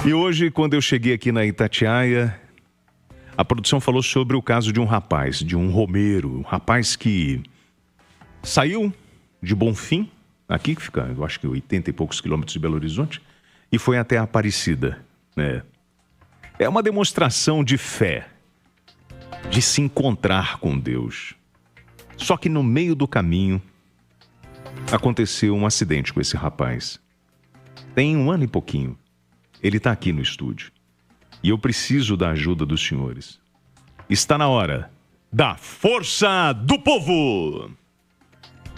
E hoje, quando eu cheguei aqui na Itatiaia, a produção falou sobre o caso de um rapaz, de um romeiro, um rapaz que saiu de Bonfim, aqui que fica, eu acho que 80 e poucos quilômetros de Belo Horizonte, e foi até Aparecida, né? É uma demonstração de fé, de se encontrar com Deus. Só que no meio do caminho aconteceu um acidente com esse rapaz. Tem 1 ano e pouquinho. Ele está aqui no estúdio. E eu preciso da ajuda dos senhores. Está na hora da Força do Povo!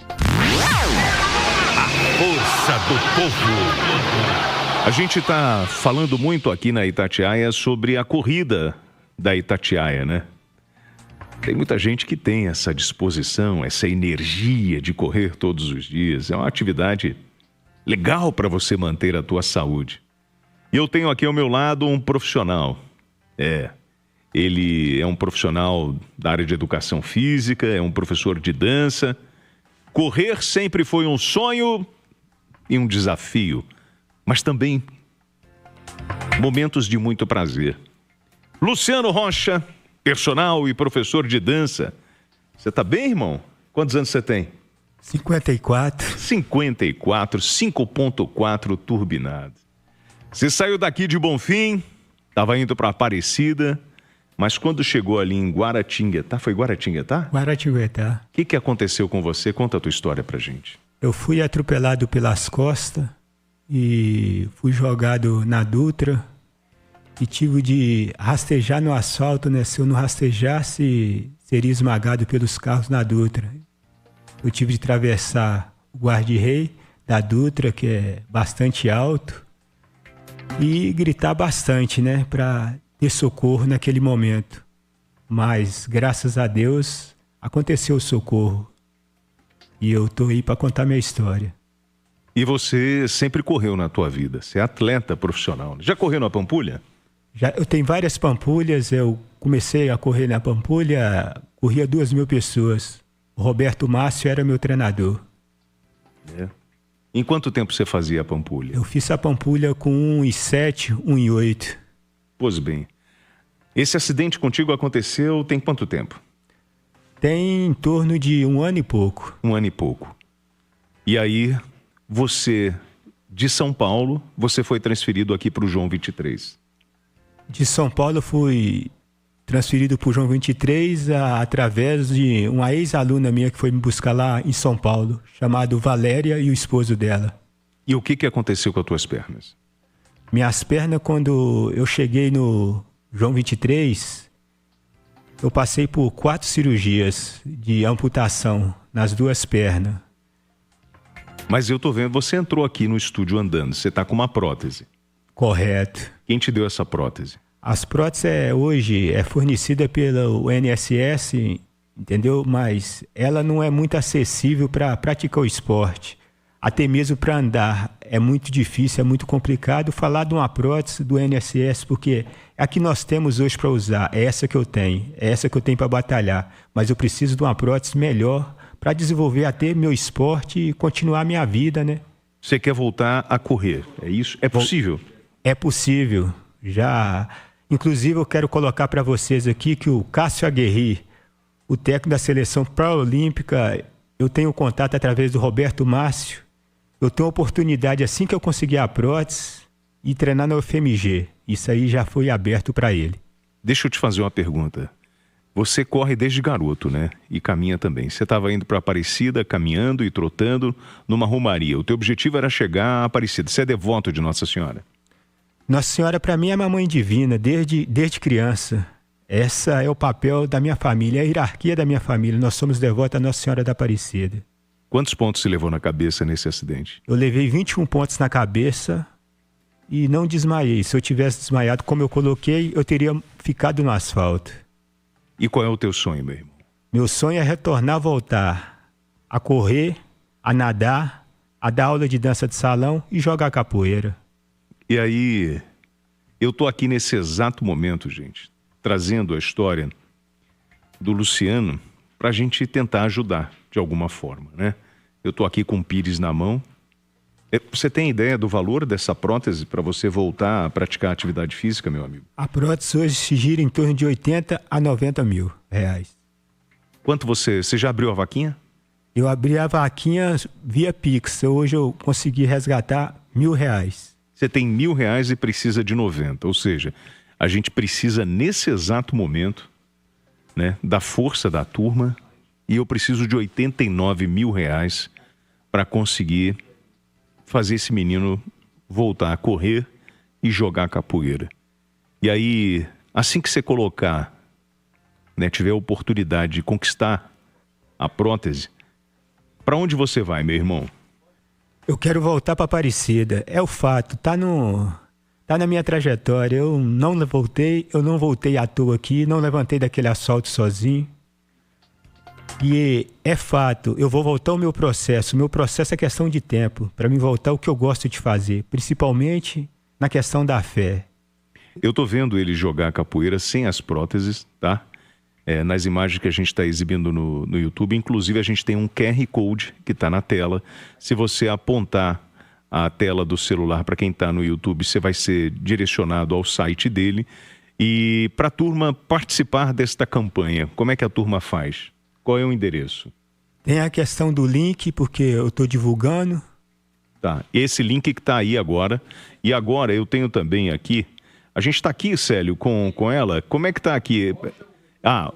A Força do Povo! A gente está falando muito aqui na Itatiaia sobre a corrida da Itatiaia, né? Tem muita gente que tem essa disposição, essa energia de correr todos os dias. É uma atividade legal para você manter a tua saúde. E eu tenho aqui ao meu lado um profissional. Ele é um profissional da área de educação física, é um professor de dança. Correr sempre foi um sonho e um desafio, mas também momentos de muito prazer. Luciano Rocha, personal e professor de dança. Você tá bem, irmão? Quantos anos você tem? 54. 54, 5.4 turbinado. Você saiu daqui de Bonfim, estava indo para Aparecida, mas quando chegou ali em Guaratinguetá, foi Guaratinguetá? Guaratinguetá. O que aconteceu com você? Conta a tua história pra gente. Eu fui atropelado pelas costas e fui jogado na Dutra e tive de rastejar no asfalto, né? Se eu não rastejasse, seria esmagado pelos carros na Dutra. Eu tive de atravessar o guarda-rei da Dutra, que é bastante alto, e gritar bastante, né, para ter socorro naquele momento. Mas, graças a Deus, aconteceu o socorro. E eu tô aí para contar minha história. E você sempre correu na tua vida, você é atleta profissional. Já correu na Pampulha? Eu tenho várias Pampulhas, eu comecei a correr na Pampulha, corria 2.000 pessoas. O Roberto Márcio era meu treinador. Em quanto tempo você fazia a Pampulha? Eu fiz a Pampulha com 1,7, 1,8. Pois bem. Esse acidente contigo aconteceu tem quanto tempo? Tem em torno de 1 ano e pouco. 1 ano e pouco. E aí, você, de São Paulo, você foi transferido aqui para o João 23. De São Paulo fui transferido para o João 23 através de uma ex-aluna minha que foi me buscar lá em São Paulo, chamado Valéria, e o esposo dela. E o que aconteceu com as tuas pernas? Minhas pernas, quando eu cheguei no João 23, eu passei por 4 cirurgias de amputação nas 2 pernas. Mas eu tô vendo, você entrou aqui no estúdio andando, você tá com uma prótese. Correto. Quem te deu essa prótese? As próteses hoje é fornecida pelo INSS, entendeu? Mas ela não é muito acessível para praticar o esporte. Até mesmo para andar é muito difícil, é muito complicado falar de uma prótese do INSS, porque a que nós temos hoje para usar é essa que eu tenho, é essa que eu tenho para batalhar. Mas eu preciso de uma prótese melhor para desenvolver até meu esporte e continuar minha vida, né? Você quer voltar a correr, é isso? É possível? É possível. Já... Inclusive, eu quero colocar para vocês aqui que o Cássio Aguerri, o técnico da seleção pró-olímpica, eu tenho contato através do Roberto Márcio. Eu tenho a oportunidade, assim que eu conseguir a prótese, ir treinar na UFMG. Isso aí já foi aberto para ele. Deixa eu te fazer uma pergunta. Você corre desde garoto, né? E caminha também. Você estava indo para Aparecida, caminhando e trotando numa romaria. O teu objetivo era chegar a Aparecida. Você é devoto de Nossa Senhora? Nossa Senhora, para mim, é uma mãe divina, desde criança. Essa é o papel da minha família, é a hierarquia da minha família. Nós somos devotos à Nossa Senhora da Aparecida. Quantos pontos você levou na cabeça nesse acidente? Eu levei 21 pontos na cabeça e não desmaiei. Se eu tivesse desmaiado, como eu coloquei, eu teria ficado no asfalto. E qual é o teu sonho, meu irmão? Meu sonho é retornar, voltar a correr, a nadar, a dar aula de dança de salão e jogar capoeira. E aí, eu tô aqui nesse exato momento, gente, trazendo a história do Luciano pra gente tentar ajudar de alguma forma, né? Eu tô aqui com o Pires na mão, Você tem ideia do valor dessa prótese para você voltar a praticar atividade física, meu amigo? A prótese hoje se gira em torno de 80 a 90 mil reais. Quanto você já abriu a vaquinha? Eu abri a vaquinha via Pix. Hoje eu consegui resgatar R$1.000. Você tem R$1.000 e precisa de 90. Ou seja, a gente precisa nesse exato momento, né, da força da turma, e eu preciso de R$89.000 para conseguir fazer esse menino voltar a correr e jogar capoeira. E aí, assim que você colocar, né, tiver a oportunidade de conquistar a prótese, para onde você vai, meu irmão? Eu quero voltar para Aparecida. É o fato, tá na minha trajetória. Eu não voltei à toa aqui, não levantei daquele assalto sozinho. E é fato, eu vou voltar ao meu processo. O meu processo é questão de tempo, para mim voltar ao que eu gosto de fazer, principalmente na questão da fé. Eu tô vendo ele jogar capoeira sem as próteses, tá? Nas imagens que a gente está exibindo no YouTube, inclusive a gente tem um QR Code que está na tela. Se você apontar a tela do celular para quem está no YouTube, você vai ser direcionado ao site dele. E para a turma participar desta campanha, como é que a turma faz? Qual é o endereço? Tem a questão do link, porque eu estou divulgando. Tá, esse link que está aí agora. E agora eu tenho também aqui... A gente está aqui, Célio, com ela. Como é que está aqui?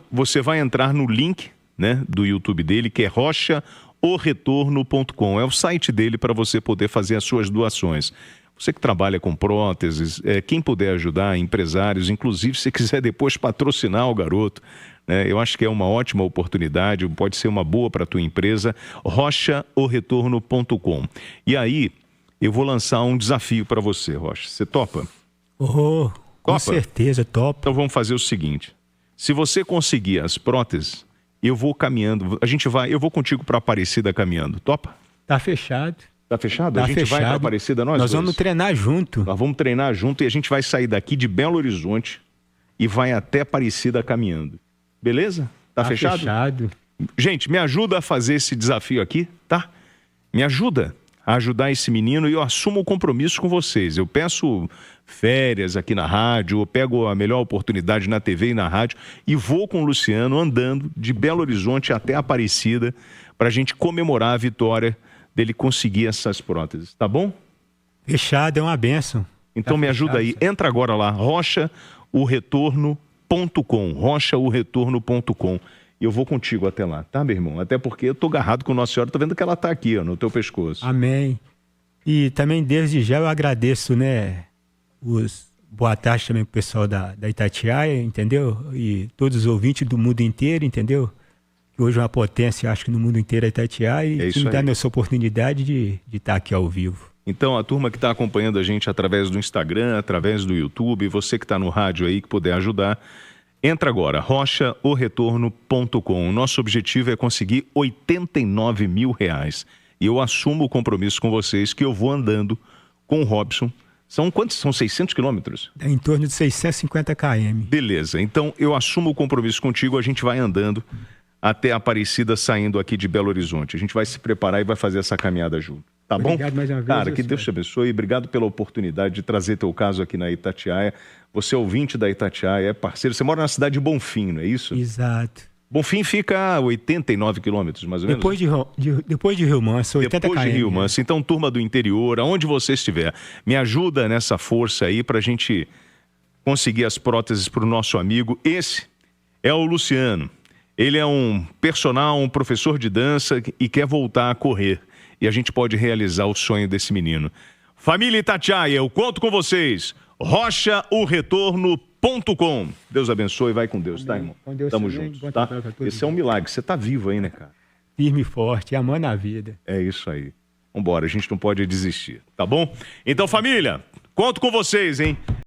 Você vai entrar no link, né, do YouTube dele, que é rochaoretorno.com. É o site dele para você poder fazer as suas doações. Você que trabalha com próteses, quem puder ajudar, empresários, inclusive se quiser depois patrocinar o garoto, né, eu acho que é uma ótima oportunidade, pode ser uma boa para a tua empresa, rochaoretorno.com. E aí, eu vou lançar um desafio para você, Rocha. Você topa? Com Topa? certeza, topa. Então vamos fazer o seguinte. Se você conseguir as próteses, eu vou caminhando. Eu vou contigo para Aparecida caminhando. Topa? Tá fechado. Tá fechado? Tá a gente fechado. vai para Aparecida nós dois? Vamos treinar junto. Nós vamos treinar junto e a gente vai sair daqui de Belo Horizonte e vai até Aparecida caminhando. Beleza? Tá fechado? Fechado. Gente, me ajuda a fazer esse desafio aqui, tá? Me ajuda a ajudar esse menino e eu assumo o compromisso com vocês. Eu peço férias aqui na rádio, eu pego a melhor oportunidade na TV e na rádio e vou com o Luciano andando de Belo Horizonte até Aparecida para a gente comemorar a vitória dele conseguir essas próteses, tá bom? Fechado, é uma bênção. Então Tá me ajuda fechado, aí, entra agora lá, rochaoretorno.com, rochaoretorno.com. E eu vou contigo até lá, tá, meu irmão? Até porque eu tô agarrado com Nossa Senhora, tô vendo que ela tá aqui, ó, no teu pescoço. Amém. E também desde já eu agradeço, né, boa tarde também pro pessoal da Itatiaia, entendeu? E todos os ouvintes do mundo inteiro, entendeu? Que hoje é uma potência, acho que no mundo inteiro é Itatiaia, e que me dá essa oportunidade de estar aqui ao vivo. Então, a turma que está acompanhando a gente através do Instagram, através do YouTube, você que está no rádio aí, que puder ajudar, entra agora, rochaoretorno.com. O nosso objetivo é conseguir R$89.000. E eu assumo o compromisso com vocês que eu vou andando com o Robson. São quantos? São 600 quilômetros? É em torno de 650 km. Beleza, então eu assumo o compromisso contigo, a gente vai andando até Aparecida, saindo aqui de Belo Horizonte. A gente vai se preparar e vai fazer essa caminhada junto. Tá bom? Obrigado mais uma vez. Cara, que Deus te abençoe. Obrigado pela oportunidade de trazer teu caso aqui na Itatiaia. Você é ouvinte da Itatiaia, é parceiro. Você mora na cidade de Bonfim, não é isso? Exato. Bonfim fica a 89 quilômetros, mais ou menos. Depois de Rio Manso, 80 km. Depois de Rio Manso. Então, turma do interior, aonde você estiver, me ajuda nessa força aí pra gente conseguir as próteses pro nosso amigo. Esse é o Luciano. Ele é um personal, um professor de dança e quer voltar a correr. E a gente pode realizar o sonho desse menino. Família Itatiaia, eu conto com vocês. rochaoretorno.com. Deus abençoe, vai com Deus, tá, irmão? Com Deus. Tamo juntos, tá? Esse é um milagre. Você tá vivo aí, né, cara? Firme e forte, amando a vida. É isso aí. Vambora, a gente não pode desistir, tá bom? Então, família, conto com vocês, hein?